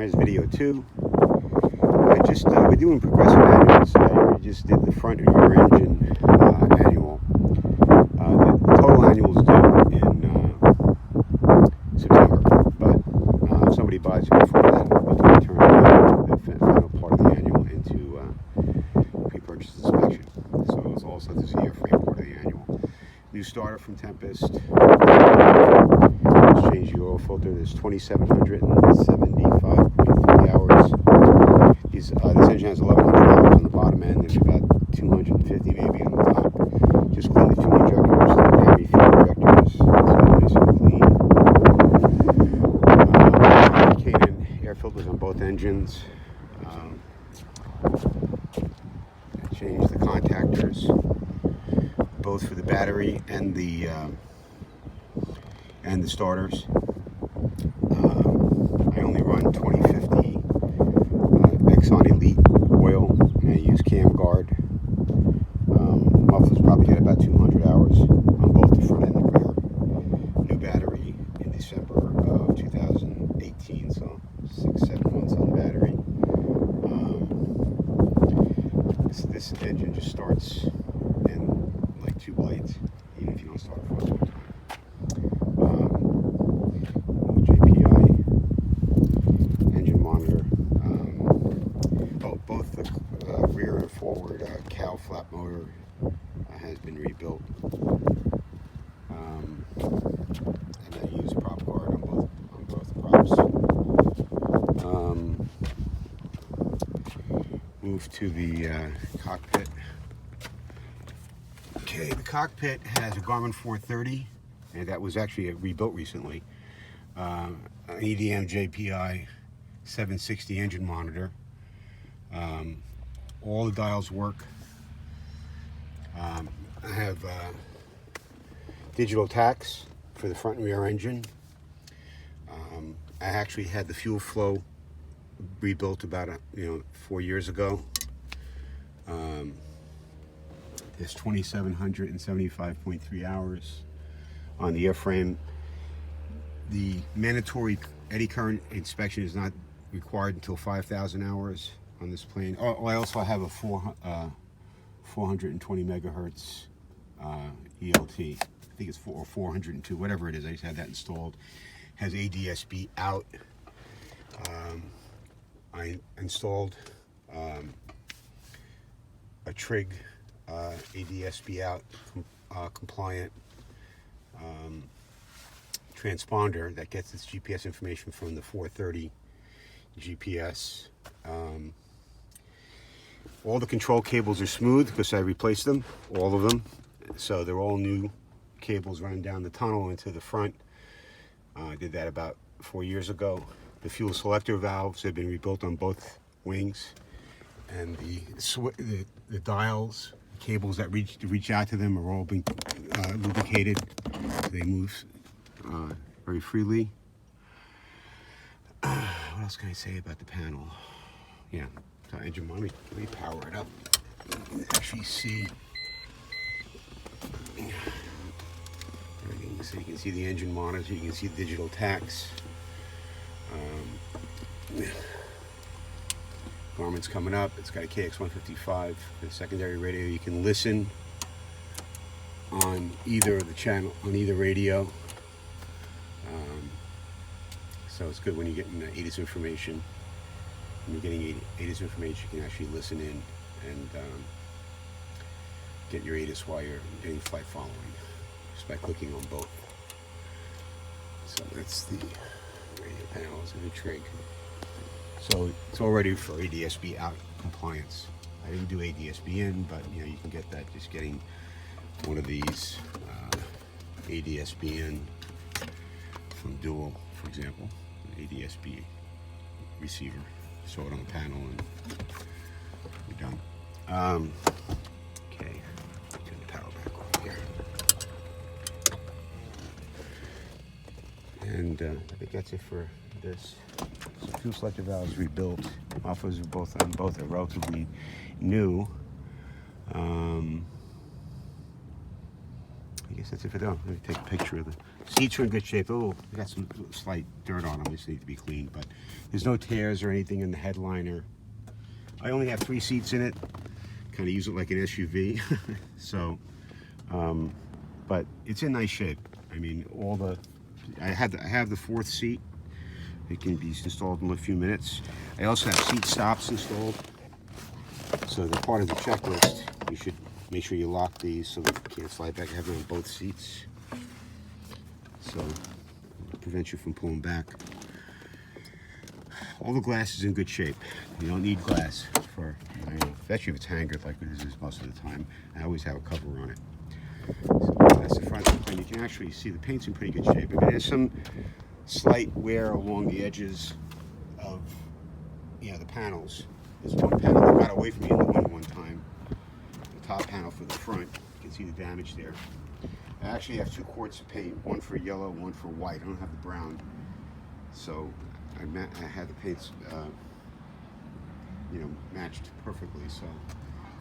Here's video 2. We're doing progressive annuals. I just did the front and rear engine annual. The total annual is due in September, but if somebody buys it before then, we can turn the final part of the annual into pre-purchase inspection. So it's also the airframe part of the annual. New starter from Tempest. Let's change the oil filter. There's 2,775.3 hours. This engine has 1,100 hours on the bottom end. There's about 250 maybe on the top. Just clean the fuel injectors. The Miami fuel injectors. So nice and clean. K&N air filters on both engines. Change the contactors, both for the battery and the starters. I only run 2050 Exxon Elite oil, and I use Cam Guard. Mufflers probably get about 200 hours on both the front and the rear. New battery in December of 2018, so 6-7 months on the battery. This engine just starts in like 2 blades, even if you don't start it for a long time. JPI engine monitor. Both the rear and forward cowl flap motor has been rebuilt. And I use prop guard on both props. Move to the cockpit. Okay, the cockpit has a Garmin 430, and that was actually rebuilt recently. An EDM JPI 760 engine monitor. All the dials work. I have digital tachs for the front and rear engine. I actually had the fuel flow rebuilt about 4 years ago. There's 2,775.3 hours on the airframe. The mandatory eddy current inspection is not required until 5,000 hours on this plane. Oh, I also have a 420 megahertz ELT. I think it's 402, whatever it is. I just had that installed. Has ADS-B out. I installed a Trig ADS-B out compliant transponder that gets its GPS information from the 430 GPS. All the control cables are smooth because I replaced them, all of them. So they're all new cables running down the tunnel into the front. I did that about 4 years ago. The fuel selector valves have been rebuilt on both wings, and the dials, cables that reach out to them are all being lubricated. They move very freely. What else can I say about the panel? Yeah, so engine monitor. Let me power it up. You can actually see everything. So you can see the engine monitor. You can see the digital tachs. Garmin's coming up. It's got a KX155 for the secondary radio. You can listen on either of the channel, on either radio. So it's good when you're getting ATIS information. When you're getting ATIS information, you can actually listen in and get your ATIS while you're getting flight following, just by clicking on both. So that's the radio panels and the Trig. So it's all ready for ADS-B out compliance. I didn't do ADS-B in, but you can get that just getting one of these ADS-B in from Dual, for example, an ADS-B receiver. Throw it on the panel and we're done. Okay, turn the power back on here. And I think that's it for this. So fuel selector valves rebuilt. Mufflers are both are relatively new. I guess that's it for now. Let me take a picture of the Seats are in good shape. Oh, they got some slight dirt on them. Just need to be cleaned, but there's no tears or anything in the headliner. I only have 3 seats in it. Kind of use it like an SUV. So, but it's in nice shape. I mean, I have the 4th seat. It can be installed in a few minutes. I also have seat stops installed. So they're part of the checklist. You should make sure you lock these so they can't slide back. I have them on both seats. So it prevents you from pulling back. All the glass is in good shape. You don't need glass for, especially if it's hangered like this is most of the time. I always have a cover on it. So that's the front of the plane. You can actually see the paint's in pretty good shape. I mean, there's some slight wear along the edges of, the panels. There's one panel that got away from me in the wind one time. The top panel for the front. You can see the damage there. I actually have 2 quarts of paint, one for yellow, one for white. I don't have the brown. So I had the paints, matched perfectly. So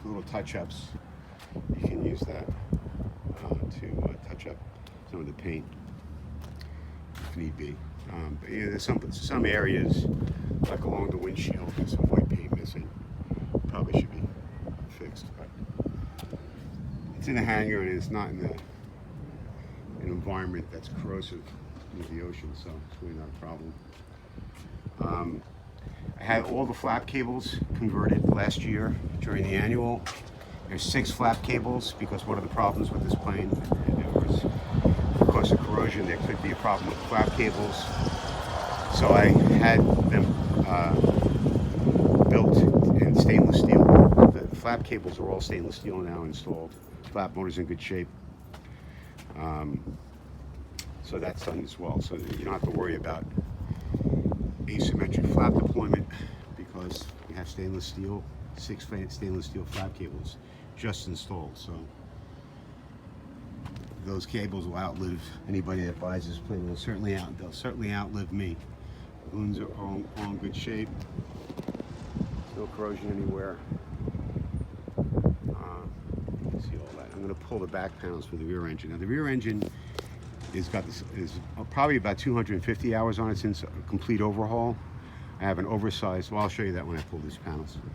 for little touch-ups, you can use that to touch up some of the paint if need be. But there's some areas, like along the windshield, there's some white paint missing. Probably should be fixed, but it's in a hangar and it's not in an environment that's corrosive with the ocean, so it's really not a problem. I had all the flap cables converted last year during the annual. There's 6 flap cables because one of the problems with this plane, because of corrosion, there could be a problem with the flap cables. So I had them built in stainless steel. The flap cables are all stainless steel now installed. Flap motor's in good shape. So that's done as well. So you don't have to worry about asymmetric flap deployment because you have stainless steel, 6 stainless steel flap cables just installed. So those cables will outlive anybody that buys this plane. They'll certainly outlive me. Balloons are all in good shape. No corrosion anywhere. You can see all that. I'm going to pull the back panels for the rear engine. Now the rear engine is probably about 250 hours on it since a complete overhaul. I have an oversized. Well, I'll show you that when I pull these panels.